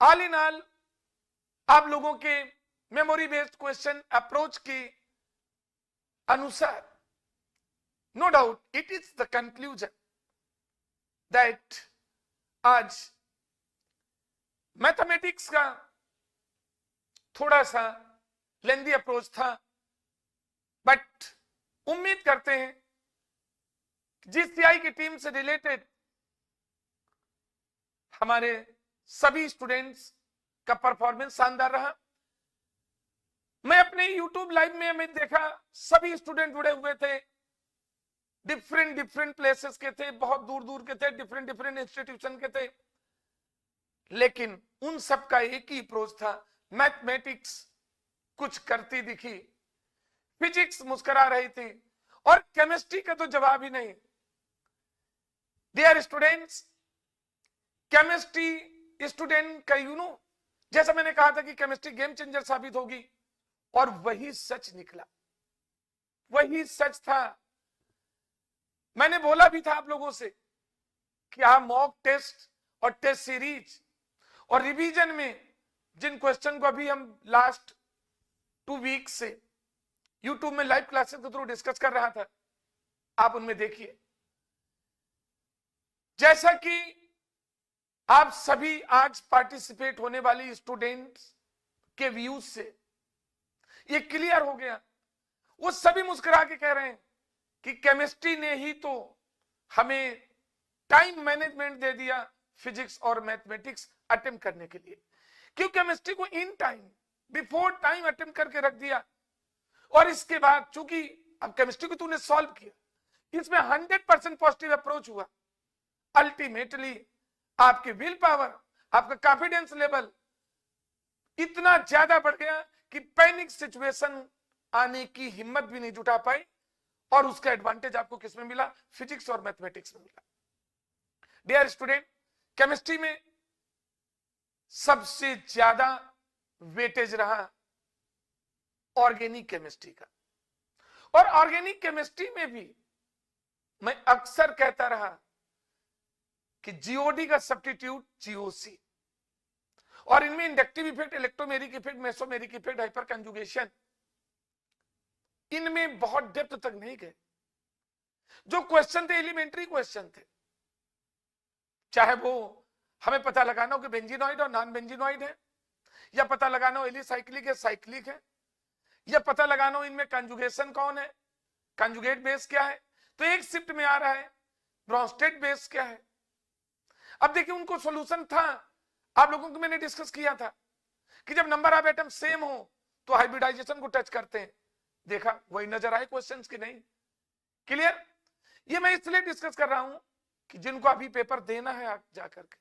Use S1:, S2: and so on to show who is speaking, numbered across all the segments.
S1: All in all आप लोगों के मेमोरी बेस्ड क्वेश्चन अप्रोच के अनुसार no doubt it is the conclusion that आज मैथमेटिक्स का थोड़ा सा लेंदी अप्रोच था, बट उम्मीद करते हैं जीसीआई की टीम से रिलेटेड हमारे सभी स्टूडेंट्स का परफॉर्मेंस शानदार रहा। मैं अपने यूट्यूब लाइव में मैं देखा सभी स्टूडेंट जुड़े हुए थे, डिफरेंट प्लेसेस के थे, बहुत दूर दूर के थे, डिफरेंट इंस्टीट्यूशन के थे, लेकिन उन सब का एक ही अप्रोच था, मैथमेटिक्स कुछ करती दिखी, फिजिक्स मुस्कुरा रही थी और केमिस्ट्री का तो जवाब ही नहीं। डियर स्टूडेंट्स, केमिस्ट्री स्टूडेंट का जैसा मैंने कहा था कि केमिस्ट्री गेम चेंजर साबित होगी, और वही सच निकला, वही सच था। मैंने बोला भी था आप लोगों से कि आप मॉक टेस्ट और टेस्ट सीरीज और रिवीजन में जिन क्वेश्चन को अभी हम लास्ट 2 वीक से यूट्यूब में लाइव क्लासेस के थ्रू डिस्कस कर रहा था, आप उनमें देखिए। जैसा कि आप सभी आज पार्टिसिपेट होने वाली स्टूडेंट्स के व्यूज से ये क्लियर हो गया, वो सभी मुस्कुरा के कह रहे हैं कि केमिस्ट्री ने ही तो हमें टाइम मैनेजमेंट दे दिया फिजिक्स और मैथमेटिक्स अटेम्प्ट करने के लिए, क्यों केमिस्ट्री को in time before time attempt करके रख दिया। और इसके बाद चूंकि अब केमिस्ट्री को तूने सॉल्व किया, इसमें 100% पॉजिटिव अप्रोच हुआ, अल्टीमेटली आपकी विल पावर, आपका कॉन्फिडेंस लेवल इतना ज्यादा बढ़ गया कि पैनिक सिचुएशन आने की हिम्मत भी नहीं जुटा पाई, और उसका एडवांटेज आपको किसमें मिला? फिजिक्स और मैथमेटिक्स में मिला। डियर स्टूडेंट, केमिस्ट्री में सबसे ज्यादा वेटेज रहा ऑर्गेनिक केमिस्ट्री का, और ऑर्गेनिक केमिस्ट्री में भी मैं अक्सर कहता रहा कि जीओडी का सब्स्टिट्यूट जीओसी, और इनमें inductive effect, electromeric effect, mesomeric effect, hyper conjugation, इनमें बहुत डेप्थ तक नहीं गए। जो क्वेश्चन थे एलिमेंट्री क्वेश्चन थे, चाहे वो हमें पता लगाना हो कि बेंजीनॉइड और नॉन बेंजीनॉइड है, या पता लगाना हो एलिसाइक्लिक है साइक्लिक है, या पता लगाना हो इनमें कंजुगेशन कौन है, कंजुगेट बेस क्या है, तो एक शिफ्ट में आ रहा है ब्रॉन्स्टेड बेस क्या है। अब देखिए उनको सॉल्यूशन था, आप लोगों को मैंने डिस्कस किया था कि जब नंबर ऑफ एटम सेम हो तो हाइब्रिडाइजेशन को टच करते हैं, देखा वही नजर आए क्वेश्चंस की नहीं। क्लियर? ये मैं इसलिए डिस्कस कर रहा हूं कि जिनको अभी पेपर देना है जाकर के,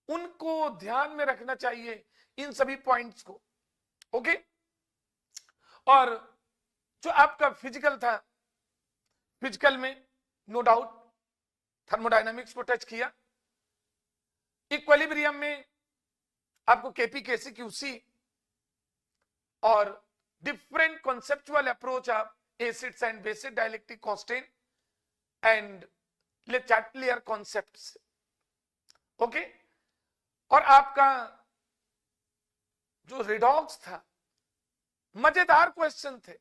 S1: उनको ध्यान में रखना चाहिए इन सभी पॉइंट्स को। ओके, और जो आपका फिजिकल था, फिजिकल में नो डाउट थर्मोडायनामिक्स को टच किया, इक्विलिब्रियम में आपको केपी केसी क्यूसी और different conceptual approach of acids and basic dielectric constant and ले चैटलियर कॉन्सेप्ट्स। ओके, और आपका जो रिडॉक्स था, मजेदार क्वेश्चन थे,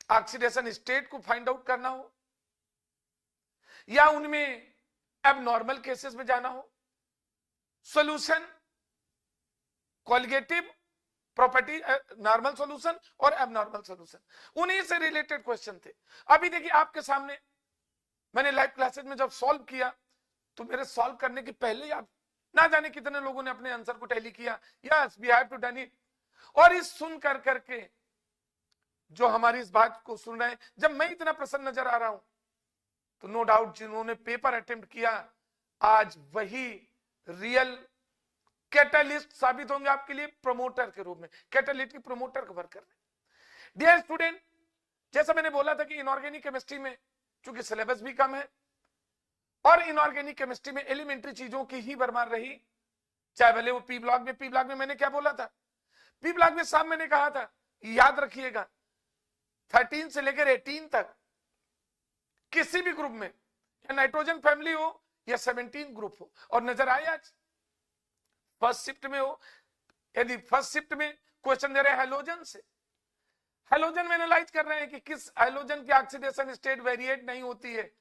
S1: ऑक्सीडेशन स्टेट को फाइंड आउट करना हो या उनमें एबनॉर्मल केसेस में जाना हो, solution colligative property, normal solution और एबनॉर्मल सॉल्यूशन, उन्हीं से रिलेटेड क्वेश्चन थे। अभी देखिए आपके सामने मैंने लाइव क्लासेस में जब सॉल्व किया तो मेरे सॉल्व करने के पहले ही आप ना जाने कितने लोगों ने अपने आंसर को टैली किया, yes we have to done it. और इस सुन कर करके जो हमारी इस बात को सुन रहे हैं, जब मैं इतना प्रसन्न नजर आ रहा हूं तो नो डाउट जिन्होंने पेपर अटेम्प्ट किया आज वही रियल कैटलिस्ट साबित होंगे आपके लिए, प्रमोटर के रूप में, कैटलिस्ट की प्रमोटर का वर्क कर रहे हैं। डियर स्टूडेंट, जैसा मैंने बोला था कि इनऑर्गेनिक केमिस्ट्री में चूंकि सिलेबस भी कम है और इनऑर्गेनिक केमिस्ट्री में एलिमेंट्री चीजों की ही भरमार रही, चाहे भले वो पी ब्लॉक में मैंने क्या बोला था, पी ब्लॉक में साहब मैंने कहा था, याद रखिएगा 13 से लेकर 18 तक किसी भी ग्रुप में, या नाइट्रोजन फैमिली हो या 17 ग्रुप हो, और नजर आए आज फर्स्ट शिफ्ट में हो, यदि फर्स्ट शिफ्ट में क्वेश्चन दे रहे हैं हैलोजन से, हैलोजन में एनालाइज कर रहे हैं कि किस हैलोजन की ऑक्सीडेशन स्टेट वेरिएट नहीं होती है।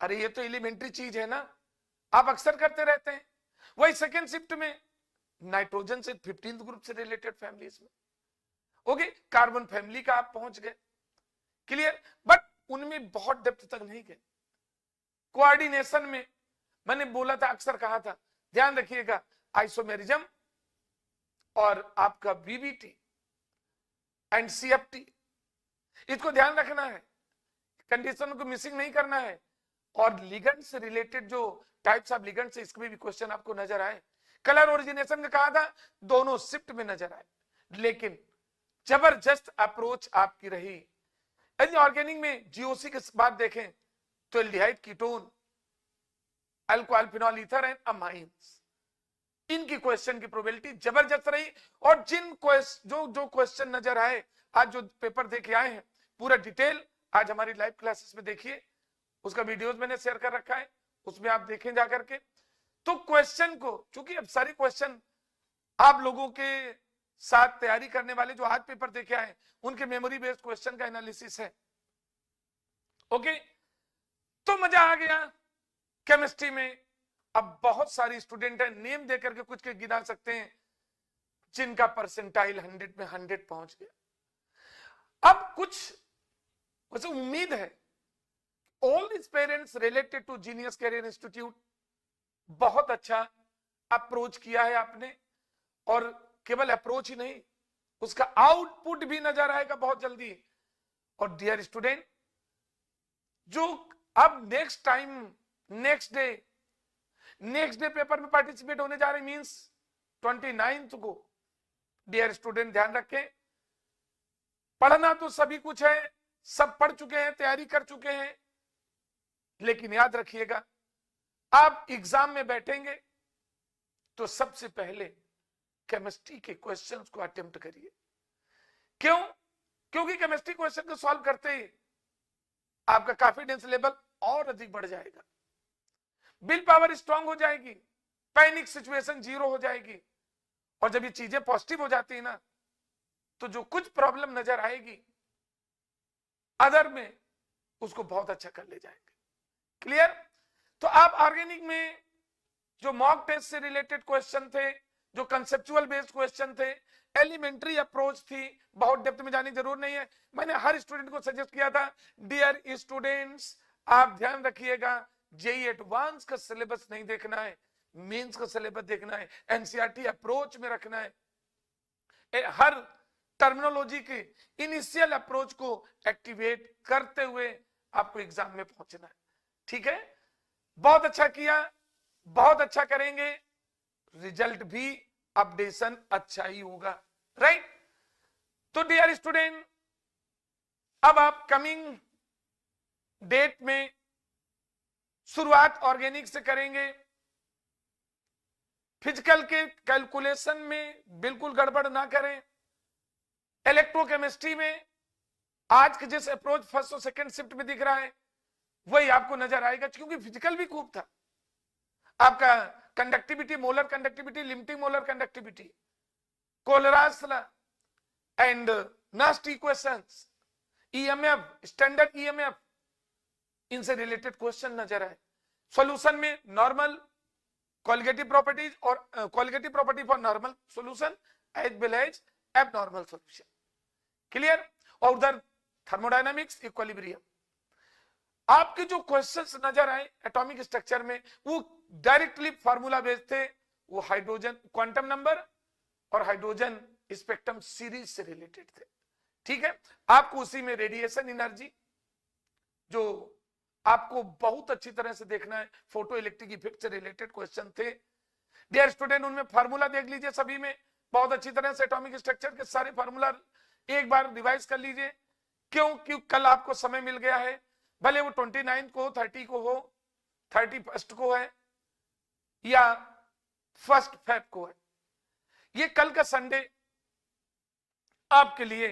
S1: अरे ये तो एलिमेंट्री चीज है ना, आप अक्सर करते रहते हैं। वही सेकेंड शिफ्ट में नाइट्रोजन से 15th ग्रुप से रिलेटेड फैमिलीज में, ओके, कार्बन फैमिली का आप पहुंच गए, क्लियर। बट उनमें बहुत डेप्थ तक नहीं गए। कोऑर्डिनेशन में मैंने बोला था, अक्सर कहा था, ध्यान रखिएगा आइसोमेरिज्म और आपका बीबीटी एंड सीएफटी, इसको ध्यान रखना है, कंडीशन को मिसिंग नहीं करना है। और लिगेंड से रिलेटेड जो टाइप्स ऑफ लिगेंड से, इसमें भी क्वेश्चन आपको नजर आए। कलर ओरिजिनेशन में कहा था दोनों शिफ्ट में नजर आए, लेकिन जबरदस्त अप्रोच आपकी रही। यदि ऑर्गेनिक में जीओसी की बात देखें तो aldehyde, ketone, alcohol, phenol ether and amines, इनकी क्वेश्चन की प्रोबेबिलिटी जबरदस्त रही। और जिन जो क्वेश्चन नजर आए, आज जो पेपर देखे आए हैं, पूरा डिटेल आज हमारी लाइव क्लासेस में देखिए, उसका वीडियोस मैंने शेयर कर रखा है, उसमें आप देखें जाकर के। तो क्वेश्चन को, चूंकि अब सारे क्वेश्चन आप लोगों के साथ तैयारी करने वाले जो आज पेपर देखे आए, उनके मेमोरी बेस्ड क्वेश्चन का एनालिसिस है, ओके। तो मजा आ गया केमिस्ट्री में। अब बहुत सारी स्टूडेंट है, नेम देकर के कुछ के गिना सकते हैं जिनका परसेंटाइल 100 में 100 पहुंच गया। अब कुछ वैसे उम्मीद है all this parents related to genius career institute, बहुत अच्छा अप्रोच किया है आपने, और केवल अप्रोच ही नहीं, उसका आउटपुट भी नजर आएगा बहुत जल्दी। और डियर स्टूडेंट, जो अब next time next day paper में पार्टिसिपेट होने जा रहे, मींस 29th को, डियर स्टूडेंट ध्यान रखें, पढ़ना तो सभी कुछ है, सब पढ़ चुके हैं, तैयारी कर चुके हैं, लेकिन याद रखिएगा आप एग्जाम में बैठेंगे तो सबसे पहले केमिस्ट्री के क्वेश्चंस को अटेम्प्ट करिए। क्यों? क्योंकि केमिस्ट्री क्वेश्चन को सॉल्व करते ही आपका कॉन्फिडेंस लेवल और अधिक बढ़ जाएगा, विल पावर स्ट्रांग हो जाएगी, पैनिक सिचुएशन जीरो हो जाएगी। और जब ये चीजें पॉजिटिव हो जाती है ना, तो जो कुछ प्रॉब्लम नजर आएगी अदर में, उसको बहुत अच्छा कर ले जाएंगे। क्लियर? तो आप ऑर्गेनिक में जो मॉक टेस्ट से रिलेटेड क्वेश्चन थे, जो कंसेप्चुअल बेस्ड क्वेश्चन थे, एलिमेंट्री अप्रोच थी, बहुत डेप्थ में जाने की जरूरत नहीं है। मैंने हर स्टूडेंट को सजेस्ट किया था, डियर स्टूडेंट्स आप ध्यान रखिएगा, जेईई एडवांस का सिलेबस नहीं देखना है, मेंस का सिलेबस देखना है, एनसीईआरटी अप्रोच में रखना है, हर टर्मिनोलॉजी के इनिशियल अप्रोच को एक्टिवेट करते हुए आपको एग्जाम में पहुंचना है। ठीक है, बहुत अच्छा किया, बहुत अच्छा करेंगे, रिजल्ट भी अपडेशन अच्छा ही होगा, राइट। तो डियर स्टूडेंट, अब आप कमिंग डेट में शुरुआत ऑर्गेनिक से करेंगे। फिजिकल के कैलकुलेशन में बिल्कुल गड़बड़ ना करें। इलेक्ट्रोकेमिस्ट्री में आज के जिस अप्रोच फर्स्ट और सेकंड शिफ्ट में दिख रहा है वही आपको नजर आएगा, क्योंकि फिजिकल भी खूब था आपका। Conductivity, molar conductivity, limiting molar conductivity, Kohlrausch and Nernst equations, EMF, standard EMF, इनसे रिलेटेड क्वेश्चन नजर आए। सॉल्यूशन में नॉर्मल, कोलिगेटिव प्रॉपर्टीज और colligative property for normal solution as well as abnormal solution. Clear? और उधर थर्मोडायनामिक्स, इक्विलिब्रियम। आपके जो questions नजर आए एटॉमिक स्ट्रक्चर में, वो डायरेक्टली फार्मूला बेस्ड थे, वो हाइड्रोजन क्वांटम नंबर और हाइड्रोजन स्पेक्ट्रम सीरीज से रिलेटेड थे। ठीक है, आपको उसी में रेडिएशन एनर्जी, जो आपको बहुत अच्छी तरह से देखना है, फोटो इलेक्ट्रिक इफेक्ट से रिलेटेड क्वेश्चन थे। डियर स्टूडेंट, उनमें फार्मूला देख लीजिए सभी में बहुत अच्छी तरह से, एटॉमिक स्ट्रक्चर के सारे फार्मूला एक बार रिवाइज कर लीजिए। क्यों? कल आपको समय मिल गया है, भले वो 29 को, 30 को हो, 31 को है या 1 Feb को है, ये कल का संडे आपके लिए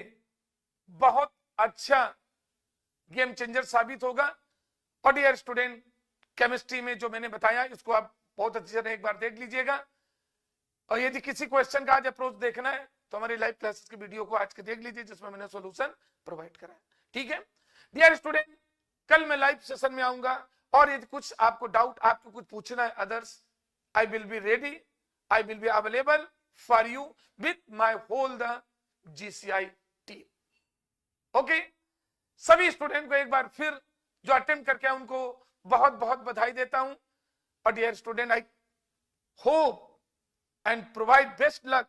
S1: बहुत अच्छा गेम चेंजर साबित होगा। और डियर स्टूडेंट, केमिस्ट्री में जो मैंने बताया इसको आप बहुत अच्छी तरह एक बार देख लीजिएगा। और यदि किसी क्वेश्चन का आज अप्रोच देखना है तो हमारी लाइव क्लासेस की वीडियो को आज के देख लीजिए, जिसमें मैंने सॉल्यूशन प्रोवाइड कराया। ठीक है डियर स्टूडेंट, कल मैं लाइव सेशन में आऊंगा, और यदि कुछ आपको डाउट, आपको कुछ पूछना है others, I will be ready, I will be available for you with my whole the GCI team. Okay, सभी स्टूडेंट को एक बार फिर जो अटेम्प्ट करके आए उनको बहुत बहुत बधाई देता हूं। और dear student, I hope and provide best luck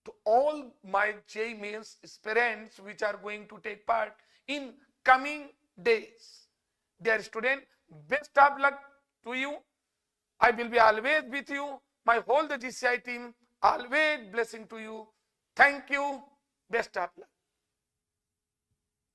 S1: to all my JEE Mains aspirants which are going to take part in coming days. Dear student, best of luck to you. I will be always with you. My whole the GCI team always blessing to you. Thank you. Best of luck.